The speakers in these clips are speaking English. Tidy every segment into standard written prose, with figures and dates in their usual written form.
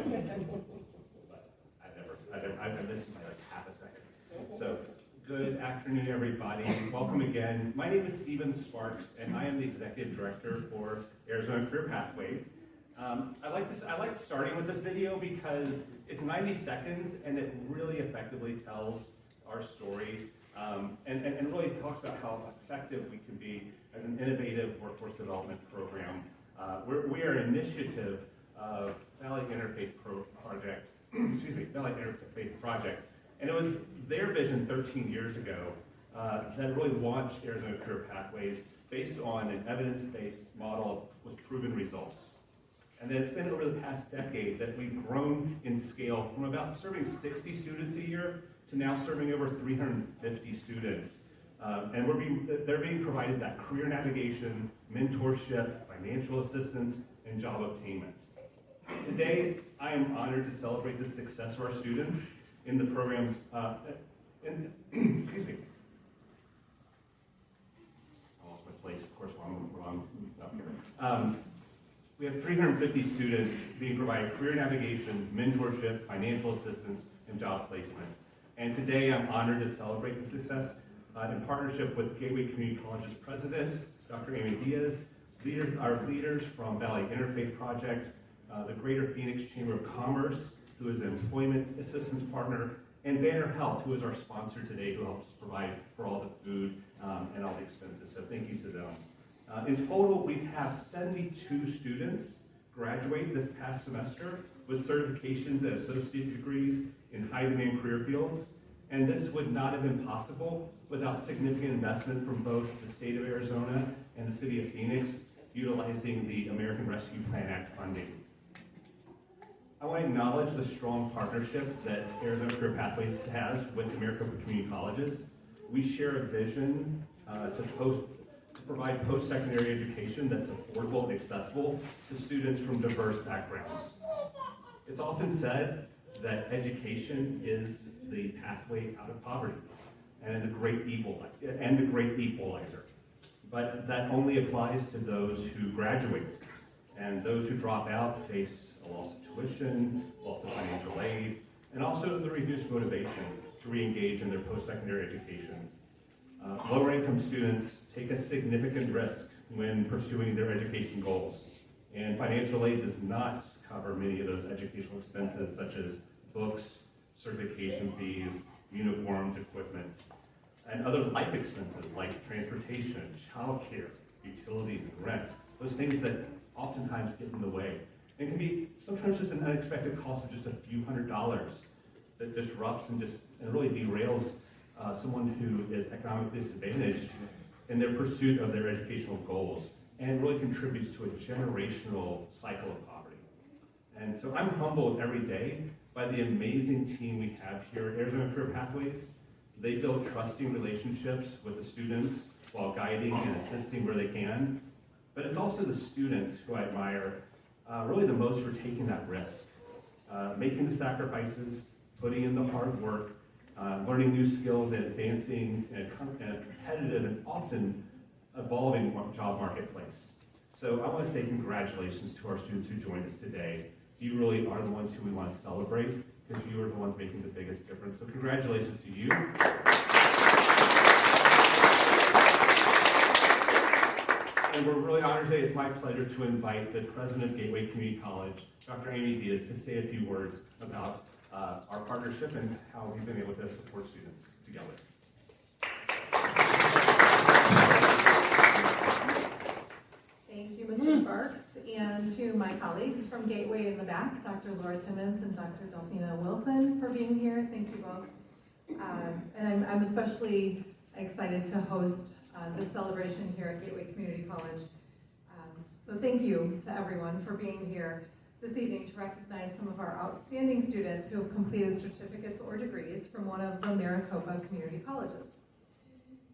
I've missed by like half a second. So, good afternoon, everybody. Welcome again. My name is Steven Sparks, and I am the Executive Director for Arizona Career Pathways. I like starting with this video because it's 90 seconds, and it really effectively tells our story, and really talks about how effective we can be as an innovative workforce development program. We are an initiative of Valley Interfaith Project, Valley Interfaith Project, and it was their vision 13 years ago that really launched Arizona Career Pathways based on an evidence-based model with proven results. And then it's been over the past decade that we've grown in scale from about serving 60 students a year to now serving over 350 students. And they're being provided that career navigation, mentorship, financial assistance, and job obtainment. Today, I am honored to celebrate the success of our students in the programs, excuse me. I lost my place, of course, while I'm up here. We have 350 students being provided career navigation, mentorship, financial assistance, and job placement. And today I'm honored to celebrate the success in partnership with Gateway Community College's president, Dr. Amy Diaz, our leaders from Valley Interfaith Project, the Greater Phoenix Chamber of Commerce, who is an employment assistance partner, and Banner Health, who is our sponsor today, who helps provide for all the food and all the expenses. So thank you to them. In total, we have 72 students graduate this past semester with certifications and associate degrees in high-demand career fields, and this would not have been possible without significant investment from both the state of Arizona and the city of Phoenix, utilizing the American Rescue Plan Act funding. I want to acknowledge the strong partnership that Arizona Career Pathways has with Maricopa Community Colleges. We share a vision to provide post-secondary education that's affordable and accessible to students from diverse backgrounds. It's often said that education is the pathway out of poverty and the great equalizer. But that only applies to those who graduate, and those who drop out face a loss of tuition, loss of financial aid, and also the reduced motivation to re-engage in their post-secondary education. Lower income students take a significant risk when pursuing their education goals, and financial aid does not cover many of those educational expenses such as books, certification fees, uniforms, equipments, and other life expenses like transportation, childcare, utilities, and rent, those things that oftentimes get in the way. And can be sometimes just an unexpected cost of just a few $100s that disrupts and really derails someone who is economically disadvantaged in their pursuit of their educational goals, and really contributes to a generational cycle of poverty. And so I'm humbled every day by the amazing team we have here at Arizona Career Pathways. They build trusting relationships with the students while guiding and assisting where they can. But it's also the students who I admire really the most for taking that risk, making the sacrifices, putting in the hard work, learning new skills, and advancing in a competitive and often evolving job marketplace. So I want to say congratulations to our students who joined us today. You really are the ones who we want to celebrate, because you are the ones making the biggest difference. So congratulations to you. And we're really honored today. It's my pleasure to invite the president of Gateway Community College, Dr. Amy Diaz, to say a few words about our partnership and how we've been able to support students together. Thank you, Mr. Sparks, and to my colleagues from Gateway in the back, Dr. Laura Timmons and Dr. Delphina Wilson, for being here. Thank you both. And I'm especially excited to host this celebration here at Gateway Community College. So thank you to everyone for being here this evening to recognize some of our outstanding students who have completed certificates or degrees from one of the Maricopa community colleges.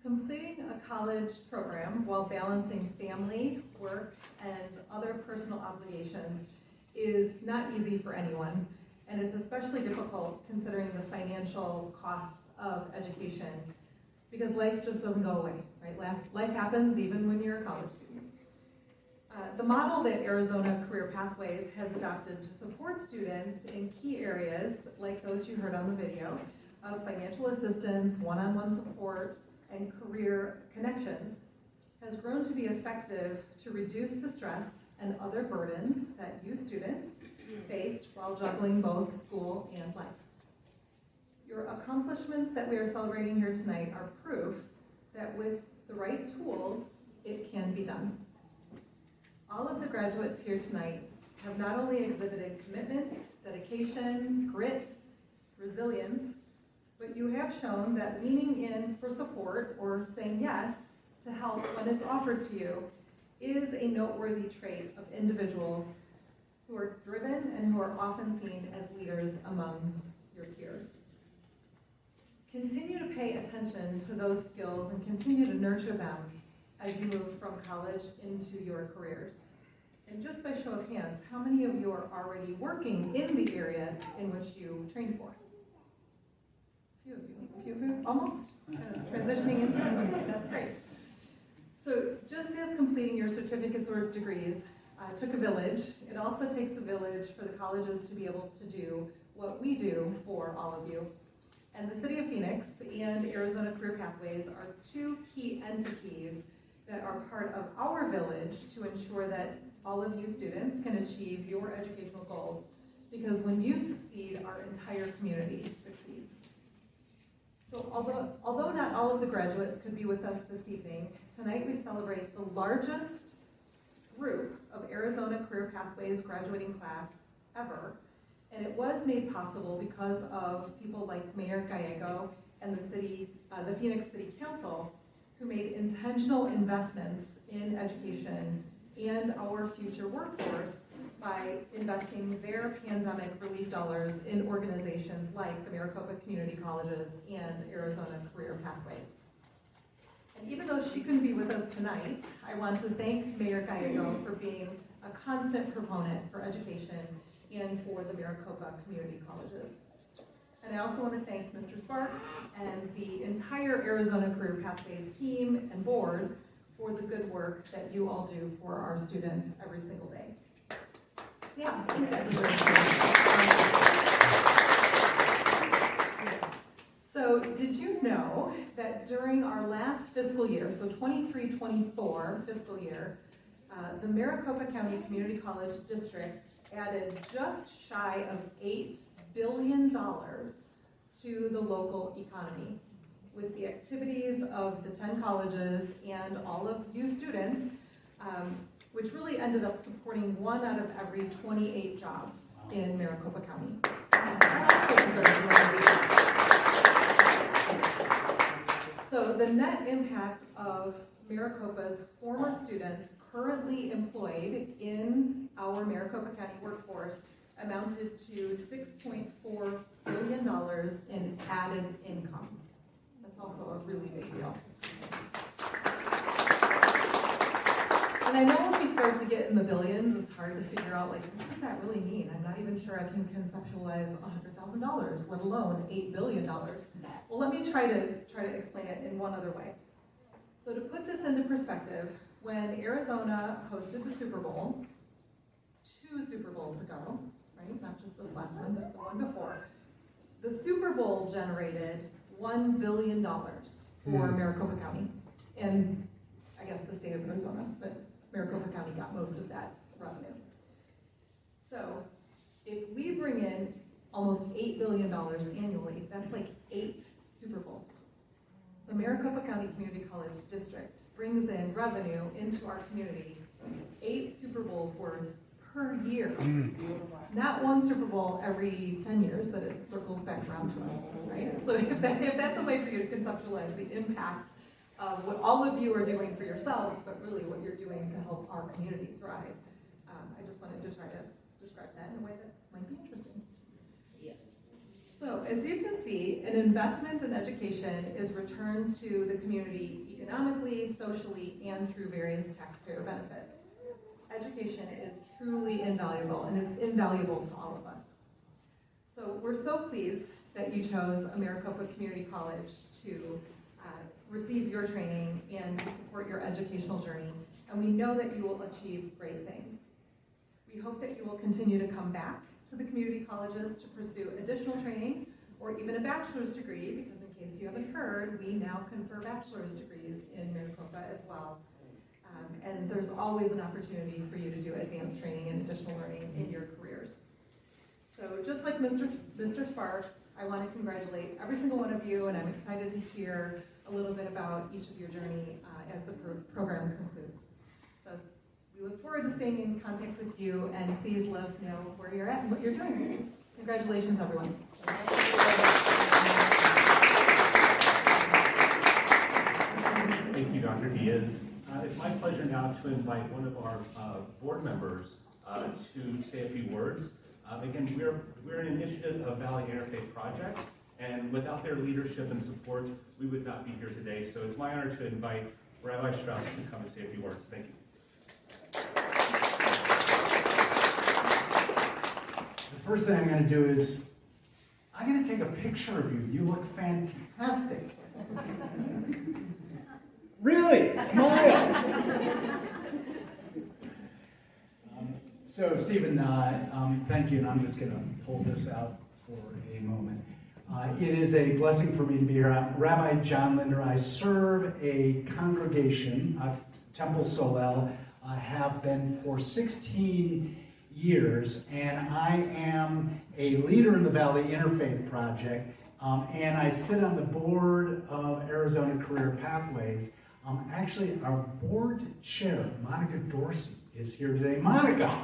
Completing a college program while balancing family, work, and other personal obligations is not easy for anyone, and it's especially difficult considering the financial costs of education, because life just doesn't go away, right? Life happens even when you're a college student. The model that Arizona Career Pathways has adopted to support students in key areas, like those you heard on the video, of financial assistance, one-on-one support, and career connections, has grown to be effective to reduce the stress and other burdens that you students faced while juggling both school and life. Your accomplishments that we are celebrating here tonight are proof that with the right tools, it can be done. All of the graduates here tonight have not only exhibited commitment, dedication, grit, resilience, but you have shown that leaning in for support or saying yes to help when it's offered to you is a noteworthy trait of individuals who are driven and who are often seen as leaders among your peers. Continue to pay attention to those skills and continue to nurture them as you move from college into your careers. And just by show of hands, how many of you are already working in the area in which you trained for? A few of you, almost transitioning into it. Okay, that's great. So just as completing your certificates or degrees took a village, it also takes a village for the colleges to be able to do what we do for all of you. And the City of Phoenix and Arizona Career Pathways are two key entities that are part of our village to ensure that all of you students can achieve your educational goals. Because when you succeed, our entire community succeeds. So although not all of the graduates could be with us this evening, tonight we celebrate the largest group of Arizona Career Pathways graduating class ever. And it was made possible because of people like Mayor Gallego and the Phoenix City Council, who made intentional investments in education and our future workforce by investing their pandemic relief dollars in organizations like the Maricopa Community Colleges and Arizona Career Pathways. And even though she couldn't be with us tonight, I want to thank Mayor Gallego for being a constant proponent for education and for the Maricopa Community Colleges. And I also want to thank Mr. Sparks and the entire Arizona Career Pathways team and board for the good work that you all do for our students every single day. Yeah, I think that's great. So did you know that during our last fiscal year, so 23-24 fiscal year, the Maricopa County Community College District added just shy of $8 billion to the local economy with the activities of the 10 colleges and all of you students, which really ended up supporting 1 out of every 28 jobs in Maricopa County. So the net impact of Maricopa's former students currently employed in our Maricopa County workforce amounted to $6.4 billion in added income. That's also a really big deal. And I know when we start to get in the billions, it's hard to figure out, like, what does that really mean? I'm not even sure I can conceptualize $100,000, let alone $8 billion. Well, let me try to explain it in one other way. So to put this into perspective, when Arizona hosted the Super Bowl, 2 Super Bowls ago, right? Not just this last one, but the one before, the Super Bowl generated $1 billion for Maricopa County, and I guess the state of Arizona, but Maricopa County got most of that revenue. So if we bring in almost $8 billion annually, that's like 8 Super Bowls. The Maricopa County Community College District brings in revenue into our community, 8 Super Bowls worth per year. Not 1 Super Bowl every 10 years that it circles back around to us, right? So if that's a way for you to conceptualize the impact of what all of you are doing for yourselves, but really what you're doing to help our community thrive. I just wanted to try to describe that in a way that might be interesting. Yeah. So as you can see, an investment in education is returned to the community economically, socially, and through various taxpayer benefits. Education is truly invaluable, and it's invaluable to all of us. So we're so pleased that you chose a Maricopa Community College to receive your training and to support your educational journey. and we know that you will achieve great things. We hope that you will continue to come back to the community colleges to pursue additional training or even a bachelor's degree, because in case you haven't heard, we now confer bachelor's degrees in Maricopa as well. And there's always an opportunity for you to do advanced training and additional learning in your careers. So just like Mr. Sparks, I want to congratulate every single one of you, and I'm excited to hear a little bit about each of your journey as the program concludes. So we look forward to staying in contact with you, and please let us know where you're at and what you're doing. Congratulations, everyone. Thank you, Dr. Diaz. It's my pleasure now to invite one of our board members to say a few words. Again, we're an initiative of Valley Interfaith Project, and without their leadership and support, we would not be here today. So it's my honor to invite Rabbi Strauss to come and say a few words. Thank you. The first thing I'm going to do is, I'm going to take a picture of you. You look fantastic. Really? Smile. So, Stephen, thank you, and I'm just going to pull this out for a moment. It is a blessing for me to be here. I'm Rabbi John Linder. I serve a congregation, Temple Solel, have been for 16 years, and I am a leader in the Valley Interfaith Project, and I sit on the board of Arizona Career Pathways. Actually, our board chair, Monica Dorsey, is here today. Monica!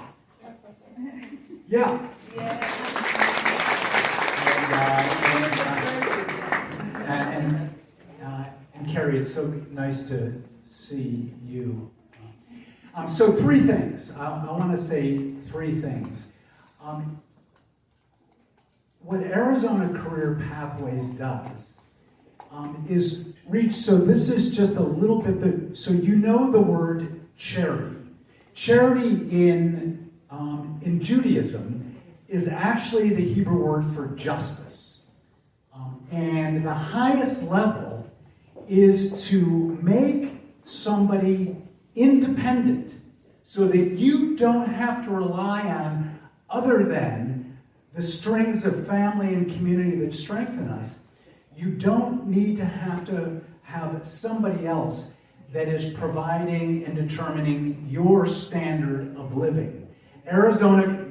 Yeah. And Carrie, it's so nice to see you. So 3 things. I want to say 3 things. What Arizona Career Pathways does is reach, so this is just a little bit, so you know the word charity. Charity in Judaism is actually the Hebrew word for justice. And the highest level is to make somebody independent so that you don't have to rely on other than the strings of family and community that strengthen us. You don't need to have somebody else that is providing and determining your standard of living. Arizona,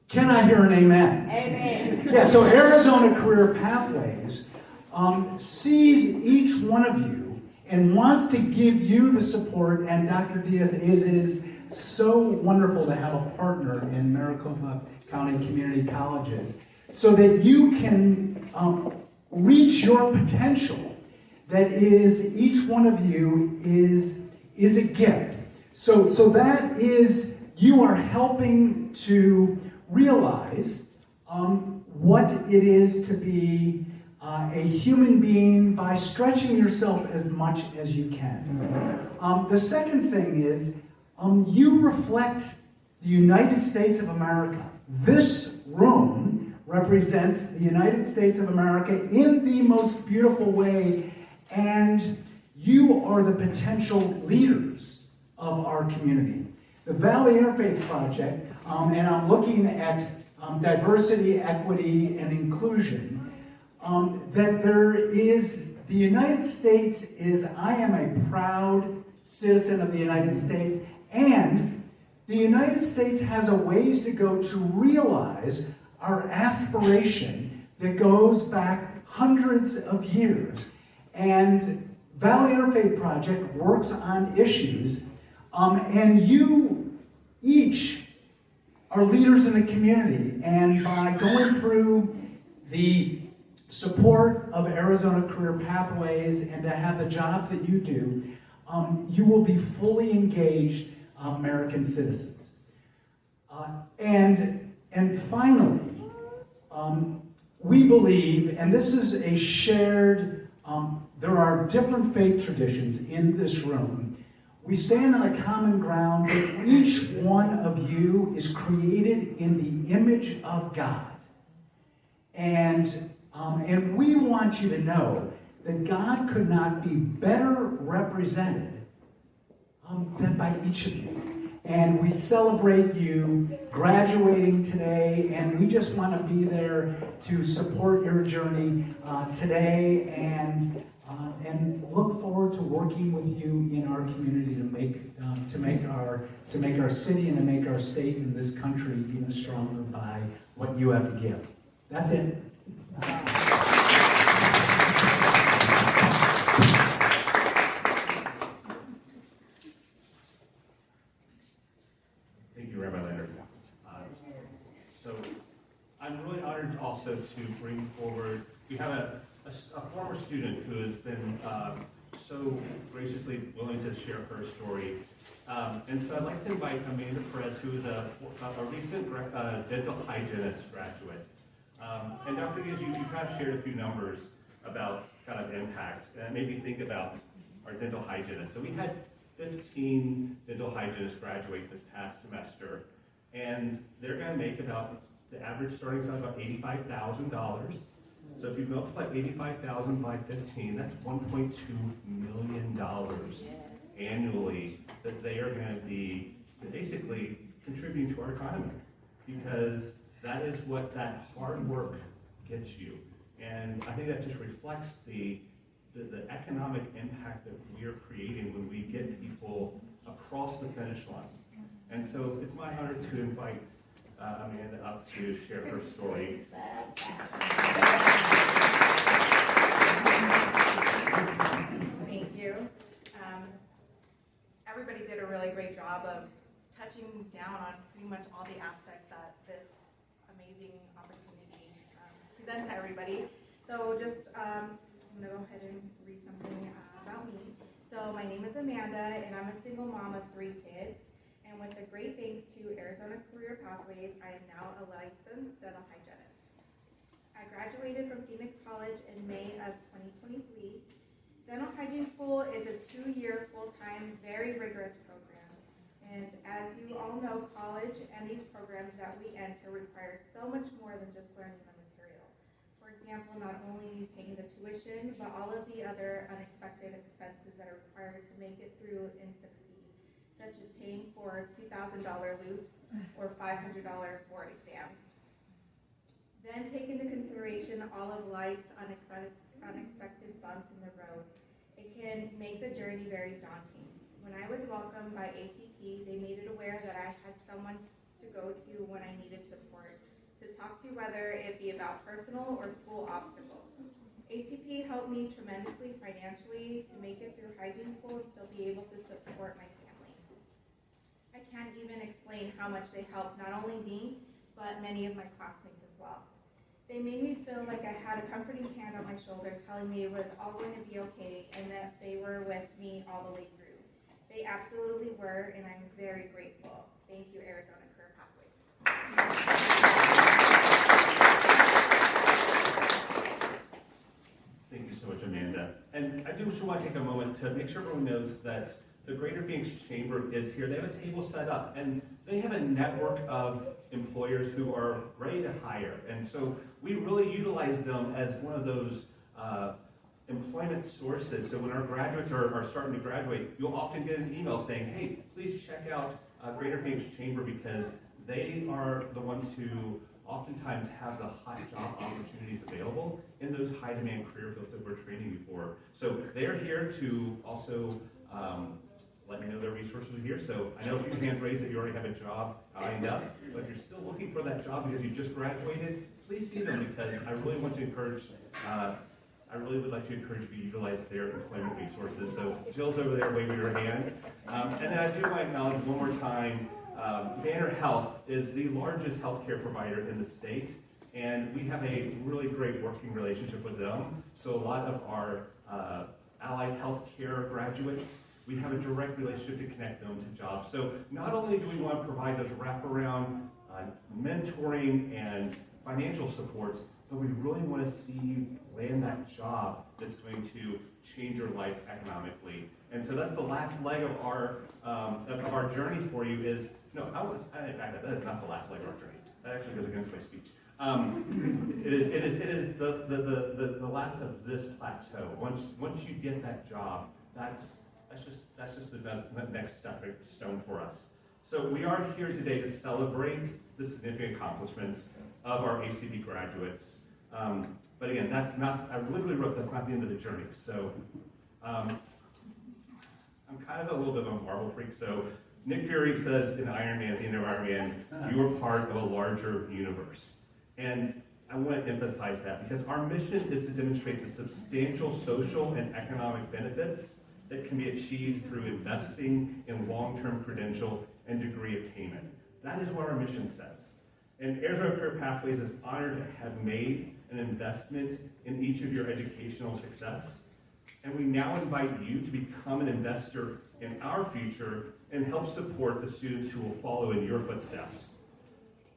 can I hear an amen? Amen. Yeah, so Arizona Career Pathways sees each one of you and wants to give you the support, and Dr. Diaz, it is so wonderful to have a partner in Maricopa County Community Colleges so that you can reach your potential. That is, each one of you is a gift. So that is, you are helping to realize what it is to be a human being by stretching yourself as much as you can. The second thing is, you reflect the United States of America. This room represents the United States of America in the most beautiful way, and you are the potential leaders of our community. The Valley Interfaith Project, and I'm looking at diversity, equity, and inclusion, that there is, the United States is, I am a proud citizen of the United States, and the United States has a ways to go to realize our aspiration that goes back hundreds of years. And Valley Interfaith Project works on issues, and you each are leaders in the community, and by going through the support of Arizona Career Pathways and to have the jobs that you do, you will be fully engaged American citizens. And finally, we believe, and this is a shared, there are different faith traditions in this room. We stand on a common ground that each one of you is created in the image of God. And we want you to know that God could not be better represented than by each of you. And we celebrate you graduating today, and we just want to be there to support your journey today, and look forward to working with you in our community to make our city and to make our state and this country even stronger by what you have to give. That's it. Thank you, Rabbi Leonard. So I'm really honored also to bring forward, we have a former student who has been so graciously willing to share her story. And so I'd like to invite Amanda Perez, who is a recent dental hygienist graduate. And Dr. Diaz, you kind of shared a few numbers about kind of impact, and made me think about our dental hygienists. So we had 15 dental hygienists graduate this past semester, and they're going to make about, the average starting salary about $85,000. So if you multiply 85,000 by 15, that's $1.2 million annually that they are going to be basically contributing to our economy, because that is what that hard work gets you. And I think that just reflects the economic impact that we are creating when we get people across the finish line. And so it's my honor to invite Amanda up to share her story. Thank you. Everybody did a really great job of touching down on pretty much all the aspects that this amazing opportunity presents to everybody. So just, I'm going to go ahead and read something about me. So my name is Amanda, and I'm a single mom of 3 kids. And with the great thanks to Arizona Career Pathways, I am now a licensed dental hygienist. I graduated from Phoenix College in May of 2023. Dental hygiene school is a 2-year full-time, very rigorous program. And as you all know, college and these programs that we enter require so much more than just learning the material. For example, not only paying the tuition, but all of the other unexpected expenses that are required to make it through and succeed, such as paying for $2,000 loops or $500 board exams. Then take into consideration all of life's unexpected bumps in the road. It can make the journey very daunting. When I was welcomed by ACP, they made it aware that I had someone to go to when I needed support, to talk to whether it be about personal or school obstacles. ACP helped me tremendously financially to make it through hygiene school and still be able to support my family. I can't even explain how much they helped not only me, but many of my classmates as well. They made me feel like I had a comforting hand on my shoulder telling me it was all going to be okay and that they were with me all the way through. They absolutely were, and I'm very grateful. Thank you, Arizona Career Pathways. Thank you so much, Amanda. And I do just want to take a moment to make sure everyone knows that the Greater Phoenix Chamber is here. They have a table set up, and they have a network of employers who are ready to hire. And so we really utilize them as one of those employment sources. So when our graduates are starting to graduate, you'll often get an email saying, hey, please check out Greater Phoenix Chamber, because they are the ones who oftentimes have the hot job opportunities available in those high demand career fields that we're training you for. So they're here to also let me know their resources are here. So I know a few hands raised that you already have a job lined up, but if you're still looking for that job because you just graduated, please see them, because I really want to encourage, I really would like to encourage you to utilize their employment resources. So Jill's over there waving her hand. And then I do want to acknowledge one more time, Banner Health is the largest healthcare provider in the state, and we have a really great working relationship with them. So a lot of our allied healthcare graduates, we have a direct relationship to connect them to jobs. So not only do we want to provide those wraparound mentoring and financial supports, but we really want to see you land that job that's going to change your life economically. And so that's the last leg of our journey for you is, no, that is not the last leg of our journey. That actually goes against my speech. It is the last of this plateau. Once you get that job, that's that's just the next stepping stone for us. So we are here today to celebrate the significant accomplishments of our ACB graduates. But again, that's not, I literally wrote that's not the end of the journey. So I'm kind of a little bit of a Marvel freak. So Nick Fury says in Iron Man, at the end of Iron Man, you are part of a larger universe. And I want to emphasize that because our mission is to demonstrate the substantial social and economic benefits that can be achieved through investing in long-term credential and degree attainment. That is what our mission says. And Arizona Career Pathways is honored to have made an investment in each of your educational success. And we now invite you to become an investor in our future and help support the students who will follow in your footsteps.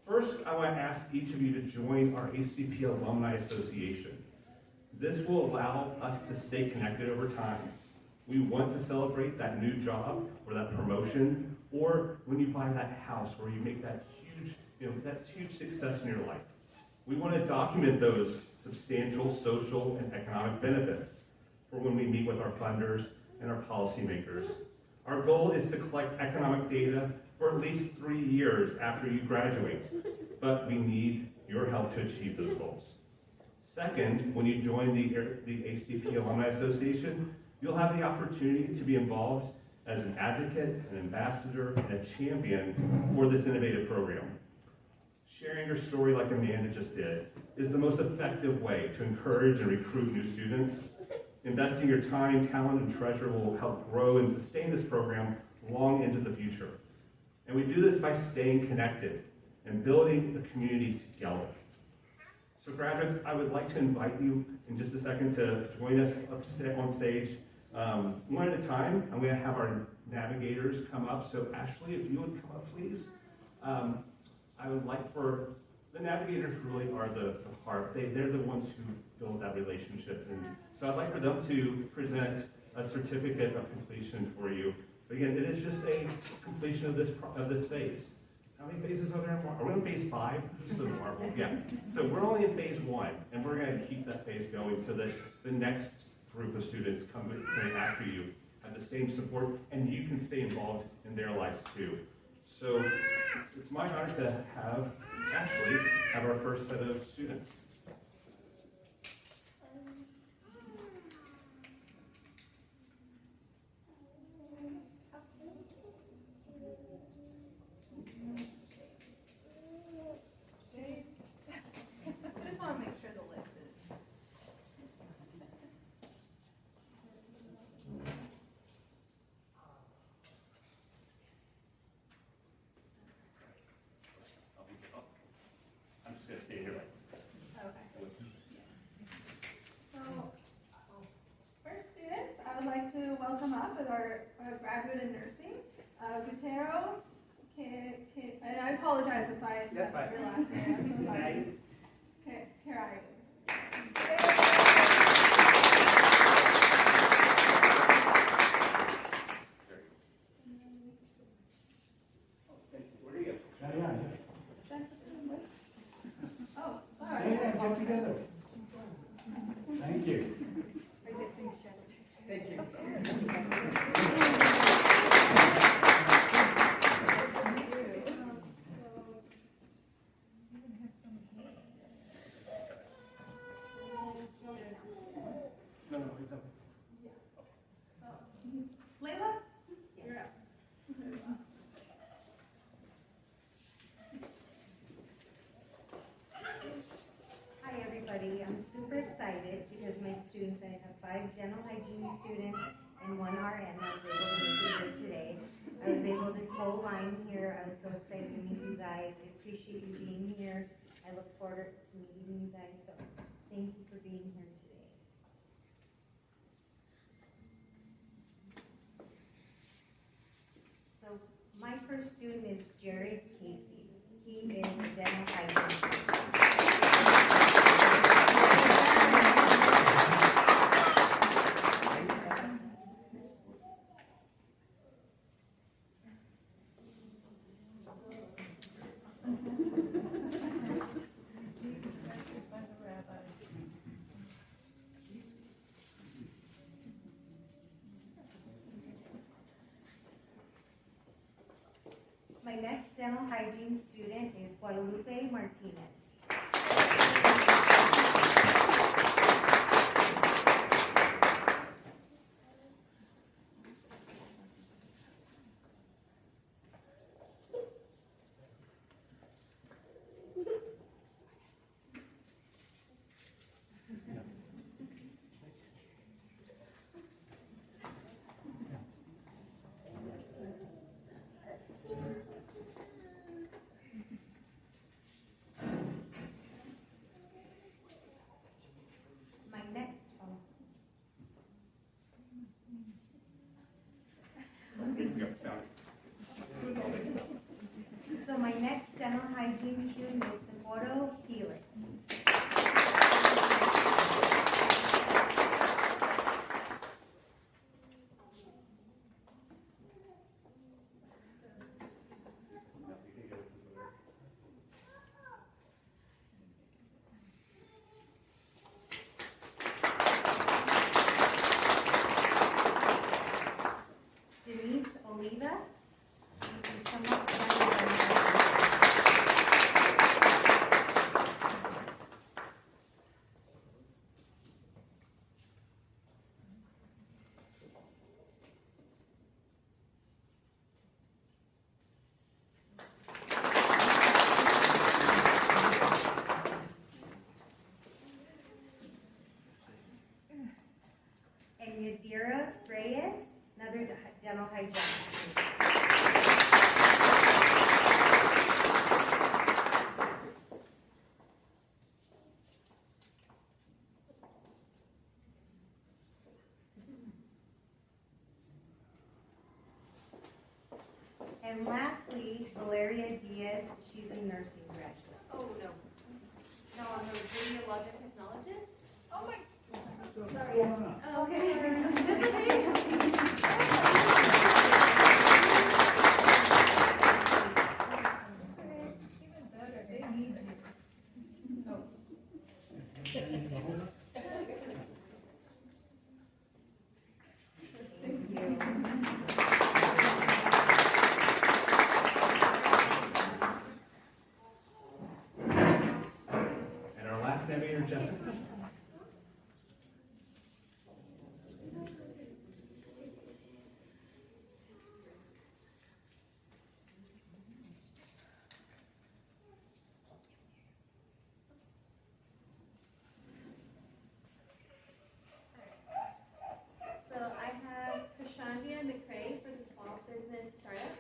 First, I want to ask each of you to join our ACP Alumni Association. This will allow us to stay connected over time. We want to celebrate that new job or that promotion, or when you buy that house or you make that huge, that's huge success in your life. We want to document those substantial social and economic benefits for when we meet with our funders and our policymakers. Our goal is to collect economic data for at least 3 years after you graduate, but we need your help to achieve those goals. Second, when you join the ACP Alumni Association, you'll have the opportunity to be involved as an advocate, an ambassador, and a champion for this innovative program. Sharing your story like Amanda just did is the most effective way to encourage and recruit new students. Investing your time, talent, and treasure will help grow and sustain this program long into the future. And we do this by staying connected and building a community together. So graduates, I would like to invite you in just a second to join us on stage. One at a time, I'm going to have our navigators come up. So Ashley, if you would come up, please. I would like for, the navigators really are the heart. They're the ones who build that relationship. And so I'd like for them to present a certificate of completion for you. But again, it is just a completion of this phase. How many phases are there? Are we on phase 5? Just the marble. Yeah. So we're only in phase 1, and we're going to keep that phase going so that the next group of students coming after you have the same support, and you can stay involved in their lives too. So it's my honor to have Ashley have our first set of students. Welcome up with our graduate in nursing, Gutero, and I apologize if I messed your last name. I'm so sorry. Caray. Where do you go? Oh, sorry. Yeah, get together. Thank you. Thank you. Layla? You're up. Hi everybody, I'm super excited because my students, I have 5 dental hygiene students and 1 RN. I was able to meet you here today. I was able, this whole line here, I was so excited to meet you guys. I appreciate you being here. I look forward to meeting you guys, so thank you for being here today. So my first student is Jared Casey. He is a dental hygiene student. next dental hygiene student is Guadalupe Martinez. My next, so my next dental hygiene student is Socorro Felix. Denise Olivas. You can come up and Yadira Reyes, another dental hygienist. And lastly, Valeria Diaz, she's a nursing graduate. Oh, no. No, I'm a radiologic technologist. Oh my. Sorry. Oh, okay. That's okay. Even better, they need you. And our last navigator, Jessica. So I have Krishandia McCrae for the Small Business Startup.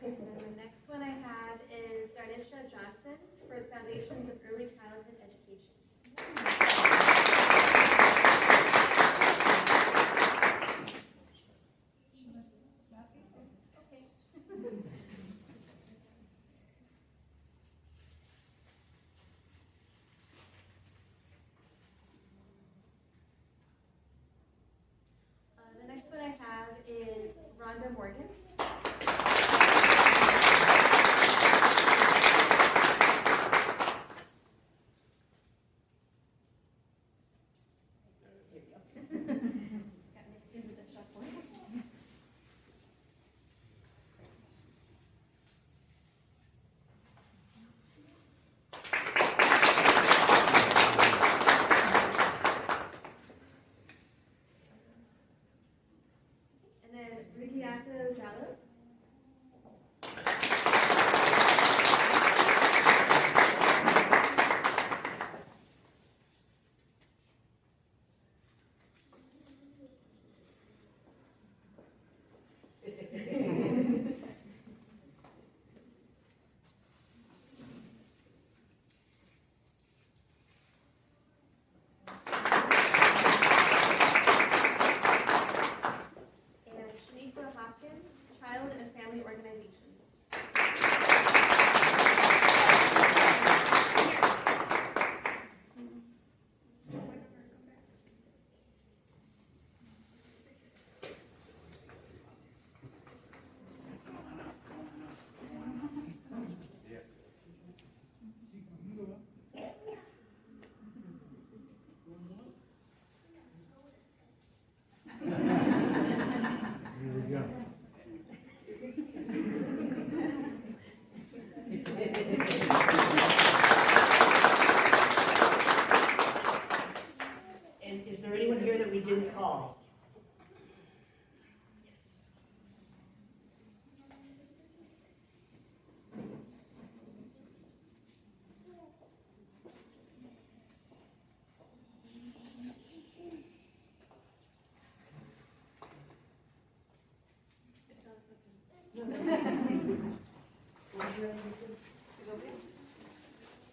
And then the next one I have is Darnisha Johnson for the Foundations of Early Childhood Education. The next one I have is Rhonda Morgan.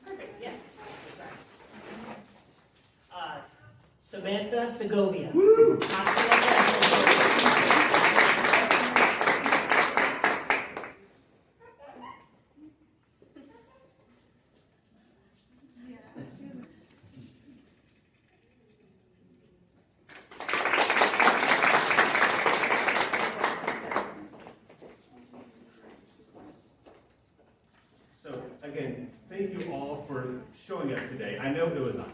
Perfect, yes. Samantha Segovia. So again, thank you all for showing up today. I know it was a